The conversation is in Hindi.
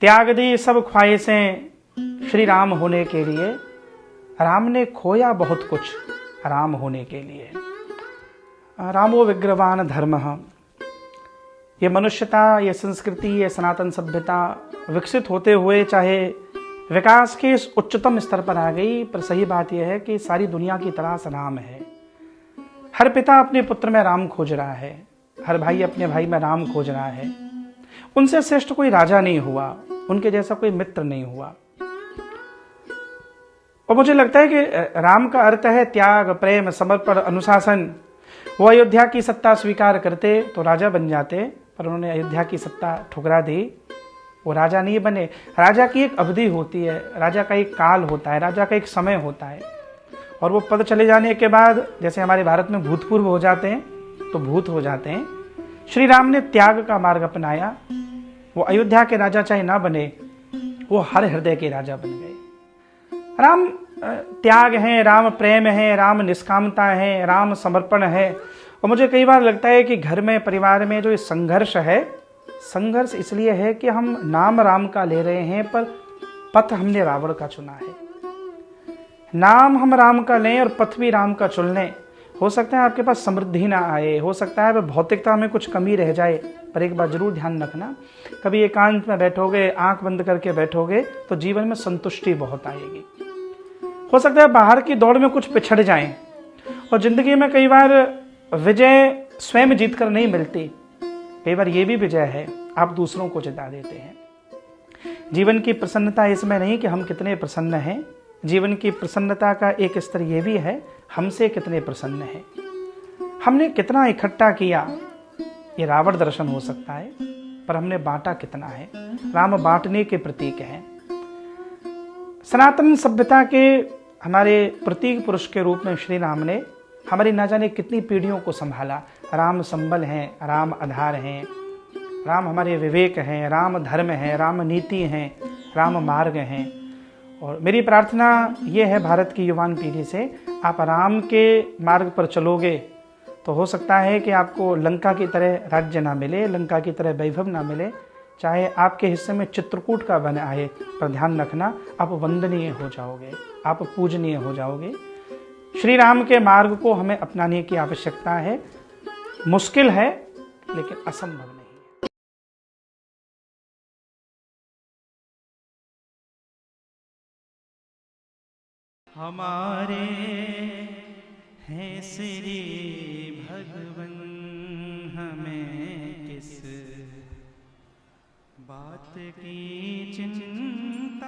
त्याग दी सब ख्वाहिशें श्री राम होने के लिए। राम ने खोया बहुत कुछ राम होने के लिए। रामो विग्रहवान धर्म। ये मनुष्यता, ये संस्कृति, ये सनातन सभ्यता विकसित होते हुए चाहे विकास के इस उच्चतम स्तर पर आ गई, पर सही बात यह है कि सारी दुनिया की तलाश राम है। हर पिता अपने पुत्र में राम खोज रहा है, हर भाई अपने भाई में राम खोज रहा है। उनसे श्रेष्ठ कोई राजा नहीं हुआ, उनके जैसा कोई मित्र नहीं हुआ। और मुझे लगता है कि राम का अर्थ है त्याग, प्रेम, समर्पण, अनुशासन। वो अयोध्या की सत्ता स्वीकार करते तो राजा बन जाते, पर उन्होंने अयोध्या की सत्ता ठुकरा दी, वो राजा नहीं बने। राजा की एक अवधि होती है, राजा का एक काल होता है, राजा का एक समय होता है, और वो पद चले जाने के बाद जैसे हमारे भारत में भूतपूर्व हो जाते हैं तो भूत हो जाते हैं। श्री राम ने त्याग का मार्ग अपनाया। वो अयोध्या के राजा चाहे ना बने, वो हर हृदय के राजा बन गए। राम त्याग है, राम प्रेम है, राम निष्कामता है, राम समर्पण है। और मुझे कई बार लगता है कि घर में, परिवार में जो संघर्ष है, संघर्ष इसलिए है कि हम नाम राम का ले रहे हैं पर पथ हमने रावण का चुना है। नाम हम राम का लें और पथ भी राम का चुन लें, हो सकता है आपके पास समृद्धि ना आए, हो सकता है भौतिकता में कुछ कमी रह जाए, पर एक बात जरूर ध्यान रखना, कभी एकांत में बैठोगे, आंख बंद करके बैठोगे तो जीवन में संतुष्टि बहुत आएगी। हो सकता है बाहर की दौड़ में कुछ पिछड़ जाएं, और जिंदगी में कई बार विजय स्वयं जीत कर नहीं मिलती, कई बार ये भी विजय है आप दूसरों को जिता देते हैं। जीवन की प्रसन्नता इसमें नहीं कि हम कितने प्रसन्न हैं, जीवन की प्रसन्नता का एक स्तर ये भी है हमसे कितने प्रसन्न हैं, हमने कितना इकट्ठा किया। ये रावण दर्शन हो सकता है, पर हमने बांटा कितना है। राम बांटने के प्रतीक हैं। सनातन सभ्यता के हमारे प्रतीक पुरुष के रूप में श्री राम ने हमारी ना जाने कितनी पीढ़ियों को संभाला। राम संबल हैं, राम आधार हैं, राम हमारे विवेक हैं, राम धर्म है, राम नीति हैं, राम मार्ग हैं। और मेरी प्रार्थना ये है भारत की युवान पीढ़ी से, आप राम के मार्ग पर चलोगे तो हो सकता है कि आपको लंका की तरह राज्य ना मिले, लंका की तरह वैभव ना मिले, चाहे आपके हिस्से में चित्रकूट का वन आए, पर ध्यान रखना आप वंदनीय हो जाओगे, आप पूजनीय हो जाओगे। श्री राम के मार्ग को हमें अपनाने की आवश्यकता है। मुश्किल है लेकिन असंभव नहीं। हमारे हैं श्री भगवन, हमें किस बात की चिंता